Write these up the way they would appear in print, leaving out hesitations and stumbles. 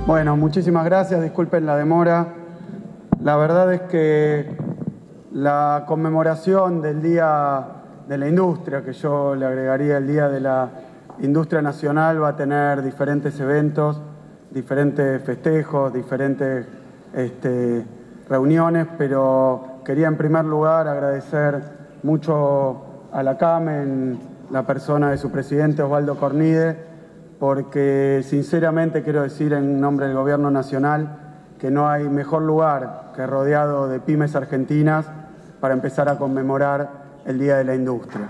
Bueno, muchísimas gracias, disculpen la demora. La verdad es que la conmemoración del Día de la Industria, que yo le agregaría el Día de la Industria Nacional, va a tener diferentes eventos, diferentes festejos, diferentes reuniones, pero quería en primer lugar agradecer mucho a la CAM en la persona de su presidente Osvaldo Cornide, porque sinceramente quiero decir en nombre del Gobierno Nacional que no hay mejor lugar que rodeado de pymes argentinas para empezar a conmemorar el Día de la Industria.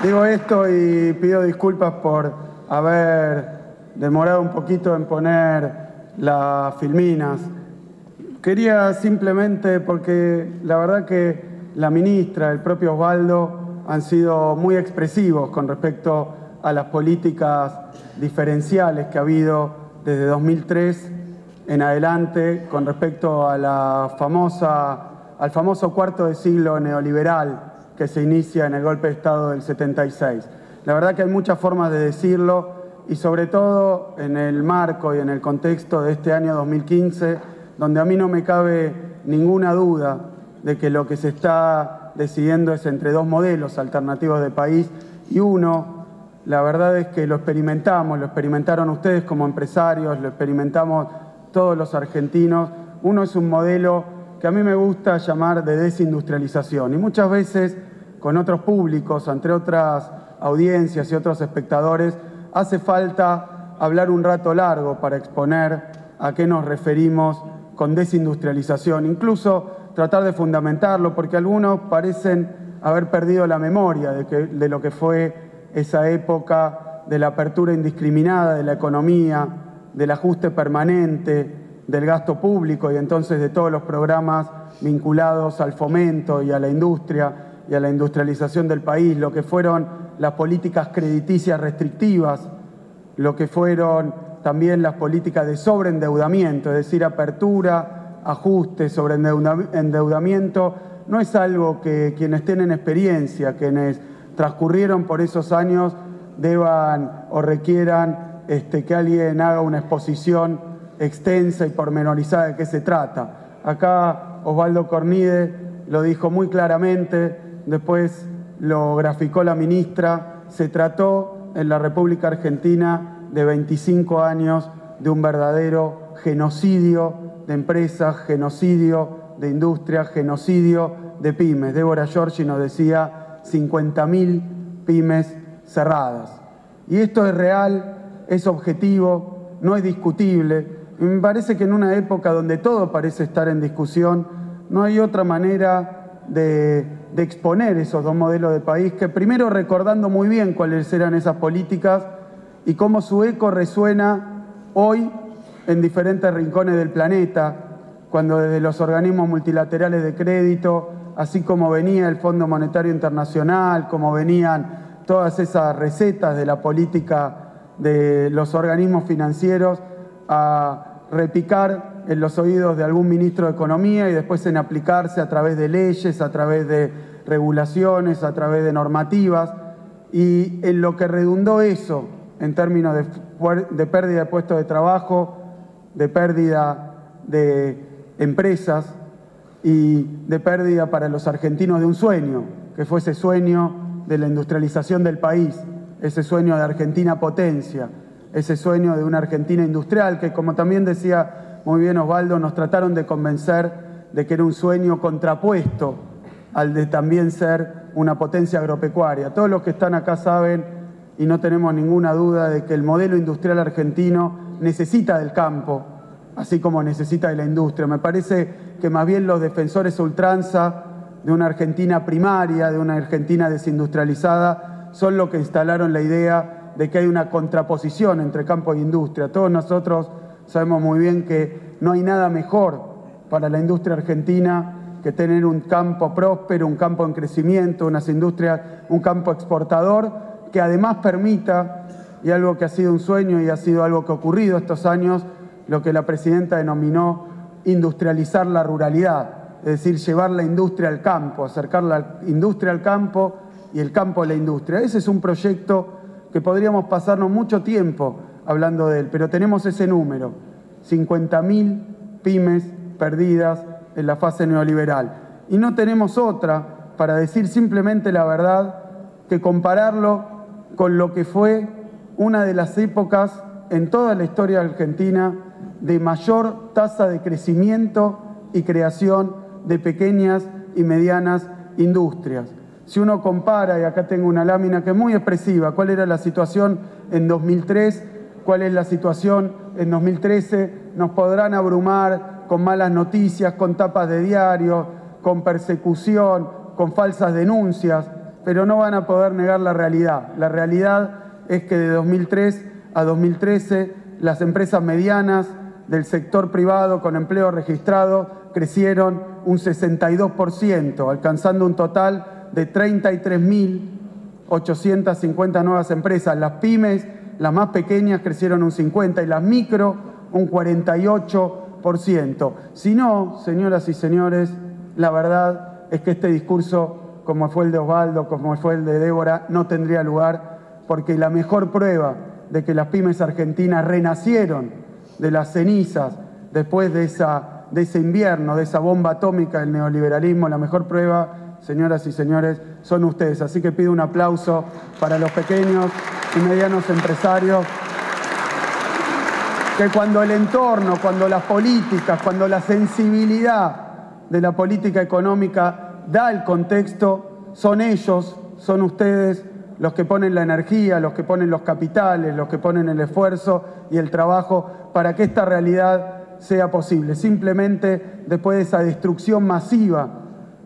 Digo esto y pido disculpas por haber demorado un poquito en poner las filminas. Quería simplemente, porque la verdad que la ministra, el propio Osvaldo, han sido muy expresivos con respecto a las políticas diferenciales que ha habido desde 2003 en adelante con respecto a al famoso cuarto de siglo neoliberal que se inicia en el golpe de Estado del 76. La verdad que hay muchas formas de decirlo y sobre todo en el marco y en el contexto de este año 2015, donde a mí no me cabe ninguna duda de que lo que se está decidiendo es entre dos modelos alternativos de país y uno, la verdad es que lo experimentamos, lo experimentaron ustedes como empresarios, lo experimentamos todos los argentinos. Uno es un modelo que a mí me gusta llamar de desindustrialización y muchas veces con otros públicos, entre otras audiencias y otros espectadores, hace falta hablar un rato largo para exponer a qué nos referimos con desindustrialización, incluso tratar de fundamentarlo, porque algunos parecen haber perdido la memoria de lo que fue esa época de la apertura indiscriminada de la economía, del ajuste permanente, del gasto público y entonces de todos los programas vinculados al fomento y a la industria y a la industrialización del país, lo que fueron las políticas crediticias restrictivas, lo que fueron también las políticas de sobreendeudamiento, es decir, apertura, ajuste, sobreendeudamiento, no es algo que quienes tienen experiencia, quienes transcurrieron por esos años, deban o requieran que alguien haga una exposición extensa y pormenorizada de qué se trata. Acá Osvaldo Cornide lo dijo muy claramente, después lo graficó la ministra, se trató en la República Argentina de 25 años de un verdadero genocidio de empresas, genocidio de industria, genocidio de pymes. Débora Giorgi nos decía 50.000 pymes cerradas. Y esto es real, es objetivo, no es discutible. Y me parece que en una época donde todo parece estar en discusión, no hay otra manera de exponer esos dos modelos de país que primero recordando muy bien cuáles eran esas políticas y cómo su eco resuena hoy en diferentes rincones del planeta, cuando desde los organismos multilaterales de crédito, así como venía el Fondo Monetario Internacional, como venían todas esas recetas de la política de los organismos financieros, a repicar en los oídos de algún ministro de Economía y después en aplicarse a través de leyes, a través de regulaciones, a través de normativas, y en lo que redundó eso en términos de pérdida de puestos de trabajo, de pérdida de empresas y de pérdida para los argentinos de un sueño, que fue ese sueño de la industrialización del país, ese sueño de Argentina potencia, ese sueño de una Argentina industrial que, como también decía muy bien Osvaldo, nos trataron de convencer de que era un sueño contrapuesto al de también ser una potencia agropecuaria. Todos los que están acá saben y no tenemos ninguna duda de que el modelo industrial argentino necesita del campo, así como necesita de la industria. Me parece que más bien los defensores a ultranza de una Argentina primaria, de una Argentina desindustrializada, son los que instalaron la idea de que hay una contraposición entre campo e industria. Todos nosotros sabemos muy bien que no hay nada mejor para la industria argentina que tener un campo próspero, un campo en crecimiento, unas industrias, un campo exportador que además permita, y algo que ha sido un sueño y ha sido algo que ha ocurrido estos años, lo que la presidenta denominó industrializar la ruralidad, es decir, llevar la industria al campo, acercar la industria al campo y el campo de la industria. Ese es un proyecto que podríamos pasarnos mucho tiempo hablando de él, pero tenemos ese número, 50.000 pymes perdidas en la fase neoliberal. Y no tenemos otra para decir simplemente la verdad que compararlo con lo que fue una de las épocas en toda la historia argentina de mayor tasa de crecimiento y creación de pequeñas y medianas industrias. Si uno compara, y acá tengo una lámina que es muy expresiva, cuál era la situación en 2003, cuál es la situación en 2013, nos podrán abrumar con malas noticias, con tapas de diario, con persecución, con falsas denuncias, pero no van a poder negar la realidad. La realidad es que de 2003 a 2013 las empresas medianas del sector privado con empleo registrado crecieron un 62%, alcanzando un total de 33.850 nuevas empresas. Las pymes, las más pequeñas, crecieron un 50% y las micro un 48%. Si no, señoras y señores, la verdad es que este discurso, como fue el de Osvaldo, como fue el de Débora, no tendría lugar, porque la mejor prueba de que las pymes argentinas renacieron de las cenizas después de ese invierno, de esa bomba atómica del neoliberalismo, la mejor prueba, señoras y señores, son ustedes. Así que pido un aplauso para los pequeños y medianos empresarios, que cuando el entorno, cuando las políticas, cuando la sensibilidad de la política económica da el contexto, son ellos, son ustedes los que ponen la energía, los que ponen los capitales, los que ponen el esfuerzo y el trabajo para que esta realidad sea posible. Simplemente después de esa destrucción masiva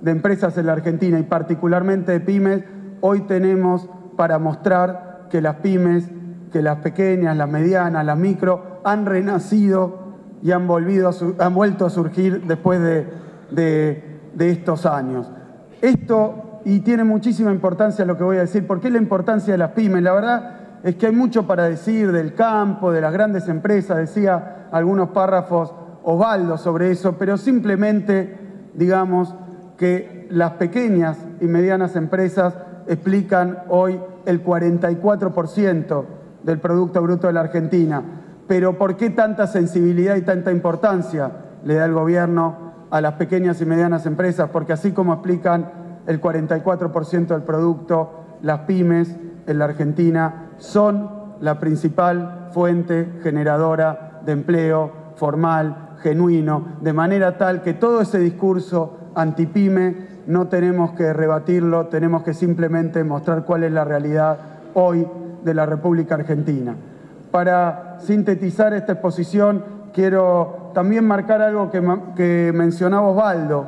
de empresas en la Argentina y particularmente de pymes, hoy tenemos para mostrar que las pymes, que las pequeñas, las medianas, las micro, han renacido y han vuelto a surgir después de estos años. Esto, y tiene muchísima importancia lo que voy a decir. ¿Por qué la importancia de las pymes? La verdad es que hay mucho para decir del campo, de las grandes empresas, decía algunos párrafos Osvaldo sobre eso, pero simplemente digamos que las pequeñas y medianas empresas explican hoy el 44% del Producto Bruto de la Argentina. Pero ¿por qué tanta sensibilidad y tanta importancia le da el gobierno a las pequeñas y medianas empresas? Porque así como explican el 44% del producto, las pymes en la Argentina son la principal fuente generadora de empleo formal, genuino, de manera tal que todo ese discurso antipyme no tenemos que rebatirlo, tenemos que simplemente mostrar cuál es la realidad hoy de la República Argentina. Para sintetizar esta exposición, quiero también marcar algo que mencionaba Osvaldo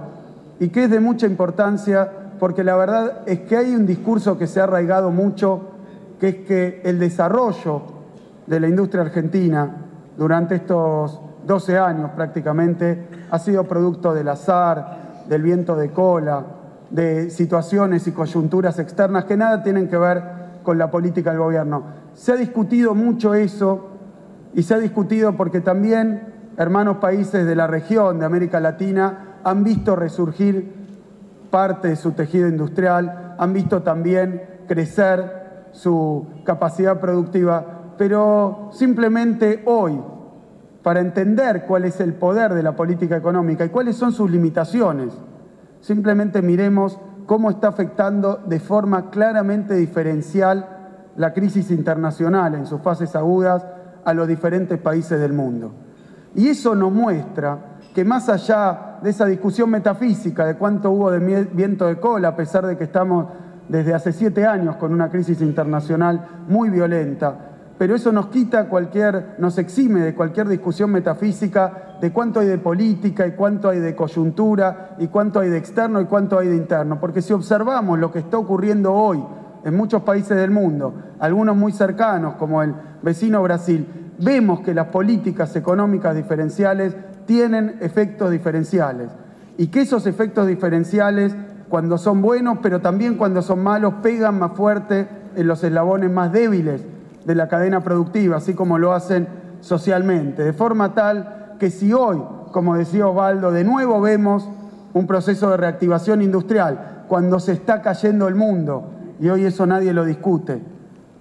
y que es de mucha importancia, porque la verdad es que hay un discurso que se ha arraigado mucho, que es que el desarrollo de la industria argentina durante estos 12 años prácticamente ha sido producto del azar, del viento de cola, de situaciones y coyunturas externas que nada tienen que ver con la política del gobierno. Se ha discutido mucho eso y se ha discutido porque también hermanos países de la región, de América Latina, han visto resurgir parte de su tejido industrial, han visto también crecer su capacidad productiva, pero simplemente hoy, para entender cuál es el poder de la política económica y cuáles son sus limitaciones, simplemente miremos cómo está afectando de forma claramente diferencial la crisis internacional en sus fases agudas a los diferentes países del mundo. Y eso nos muestra que más allá de esa discusión metafísica de cuánto hubo de viento de cola, a pesar de que estamos desde hace 7 años con una crisis internacional muy violenta, pero eso nos exime de cualquier discusión metafísica de cuánto hay de política y cuánto hay de coyuntura y cuánto hay de externo y cuánto hay de interno. Porque si observamos lo que está ocurriendo hoy en muchos países del mundo, algunos muy cercanos como el vecino Brasil, vemos que las políticas económicas diferenciales tienen efectos diferenciales y que esos efectos diferenciales, cuando son buenos, pero también cuando son malos, pegan más fuerte en los eslabones más débiles de la cadena productiva, así como lo hacen socialmente, de forma tal que si hoy, como decía Osvaldo, de nuevo vemos un proceso de reactivación industrial, cuando se está cayendo el mundo y hoy eso nadie lo discute.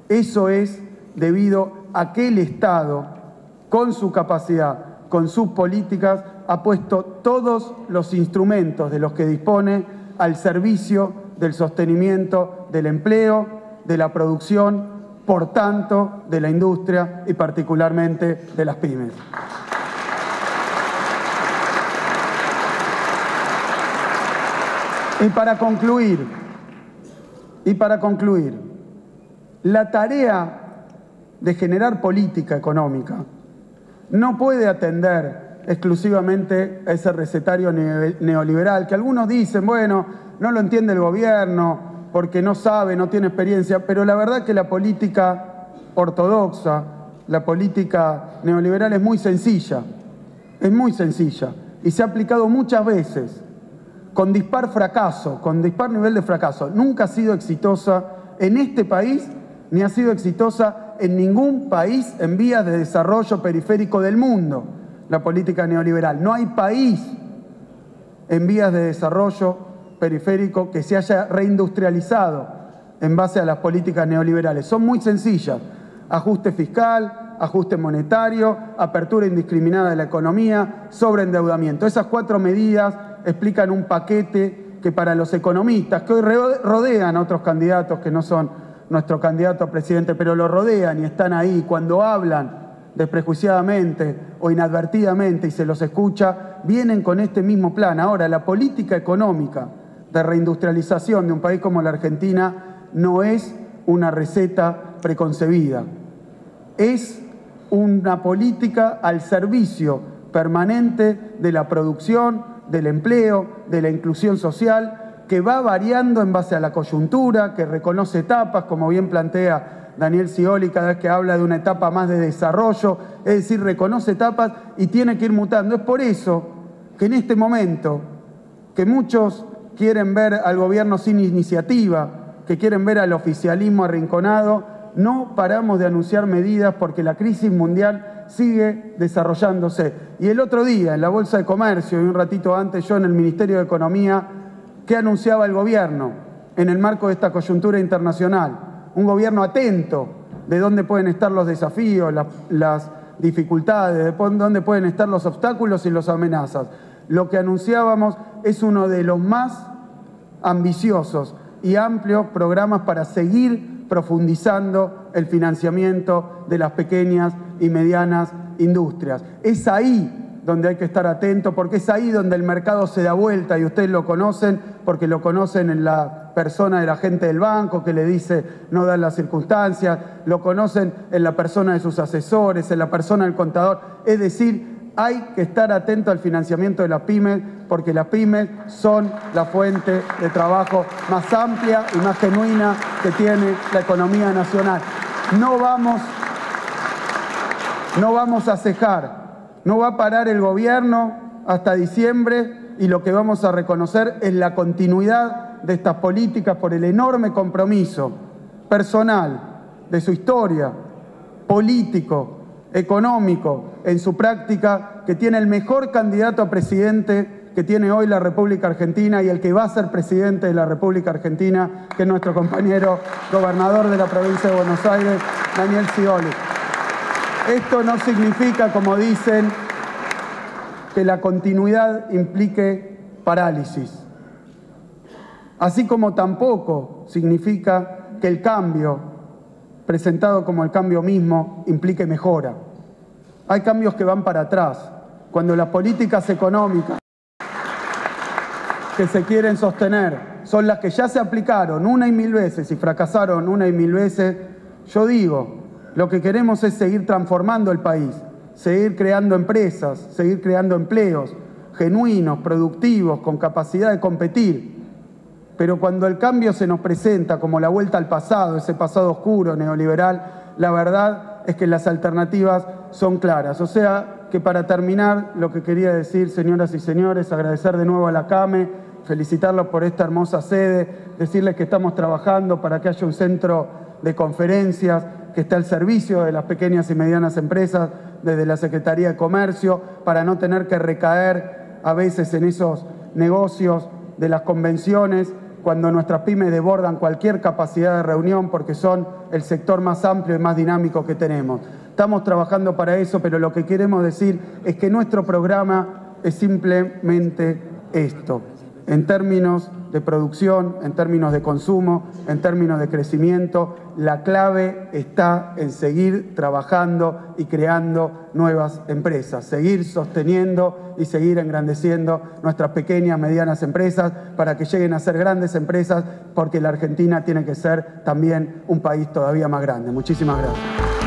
Eso es debido a que el Estado, con su capacidad, con sus políticas, ha puesto todos los instrumentos de los que dispone al servicio del sostenimiento del empleo, de la producción, por tanto, de la industria y particularmente de las pymes. Y para concluir, la tarea de generar política económica no puede atender exclusivamente a ese recetario neoliberal, que algunos dicen, bueno, no lo entiende el gobierno porque no sabe, no tiene experiencia, pero la verdad que la política ortodoxa, la política neoliberal es muy sencilla, y se ha aplicado muchas veces con dispar fracaso, con dispar nivel de fracaso. Nunca ha sido exitosa en este país, ni ha sido exitosa en ningún país en vías de desarrollo periférico del mundo, la política neoliberal. No hay país en vías de desarrollo periférico que se haya reindustrializado en base a las políticas neoliberales. Son muy sencillas: ajuste fiscal, ajuste monetario, apertura indiscriminada de la economía, sobreendeudamiento. Esas 4 medidas explican un paquete que para los economistas, que hoy rodean a otros candidatos que no son nuestro candidato a presidente, pero lo rodean y están ahí, cuando hablan desprejuiciadamente o inadvertidamente y se los escucha, vienen con este mismo plan. Ahora, la política económica de reindustrialización de un país como la Argentina no es una receta preconcebida, es una política al servicio permanente de la producción, del empleo, de la inclusión social, que va variando en base a la coyuntura, que reconoce etapas, como bien plantea Daniel Scioli cada vez que habla de una etapa más de desarrollo, es decir, reconoce etapas y tiene que ir mutando. Es por eso que en este momento, que muchos quieren ver al gobierno sin iniciativa, que quieren ver al oficialismo arrinconado, no paramos de anunciar medidas porque la crisis mundial sigue desarrollándose. Y el otro día, en la Bolsa de Comercio, y un ratito antes yo en el Ministerio de Economía, ¿qué anunciaba el gobierno en el marco de esta coyuntura internacional? Un gobierno atento de dónde pueden estar los desafíos, las dificultades, de dónde pueden estar los obstáculos y las amenazas. Lo que anunciábamos es uno de los más ambiciosos y amplios programas para seguir profundizando el financiamiento de las pequeñas y medianas industrias. Es ahí donde hay que estar atento, porque es ahí donde el mercado se da vuelta, y ustedes lo conocen porque lo conocen en la persona de la gente del banco que le dice no dan las circunstancias, lo conocen en la persona de sus asesores, en la persona del contador. Es decir, hay que estar atento al financiamiento de las pymes, porque las pymes son la fuente de trabajo más amplia y más genuina que tiene la economía nacional. No vamos a cejar. No va a parar el gobierno hasta diciembre, y lo que vamos a reconocer es la continuidad de estas políticas por el enorme compromiso personal de su historia, político, económico, en su práctica, que tiene el mejor candidato a presidente que tiene hoy la República Argentina y el que va a ser presidente de la República Argentina, que es nuestro compañero gobernador de la provincia de Buenos Aires, Daniel Scioli. Esto no significa, como dicen, que la continuidad implique parálisis, así como tampoco significa que el cambio, presentado como el cambio mismo, implique mejora. Hay cambios que van para atrás. Cuando las políticas económicas que se quieren sostener son las que ya se aplicaron una y mil veces y fracasaron una y mil veces, yo digo, lo que queremos es seguir transformando el país, seguir creando empresas, seguir creando empleos genuinos, productivos, con capacidad de competir. Pero cuando el cambio se nos presenta como la vuelta al pasado, ese pasado oscuro, neoliberal, la verdad es que las alternativas son claras. O sea que, para terminar, lo que quería decir, señoras y señores, agradecer de nuevo a la CAME, felicitarlos por esta hermosa sede, decirles que estamos trabajando para que haya un centro de conferencias que esté al servicio de las pequeñas y medianas empresas desde la Secretaría de Comercio, para no tener que recaer a veces en esos negocios de las convenciones cuando nuestras pymes desbordan cualquier capacidad de reunión porque son el sector más amplio y más dinámico que tenemos. Estamos trabajando para eso, pero lo que queremos decir es que nuestro programa es simplemente esto, en términos de producción, en términos de consumo, en términos de crecimiento. La clave está en seguir trabajando y creando nuevas empresas, seguir sosteniendo y seguir engrandeciendo nuestras pequeñas, medianas empresas para que lleguen a ser grandes empresas, porque la Argentina tiene que ser también un país todavía más grande. Muchísimas gracias.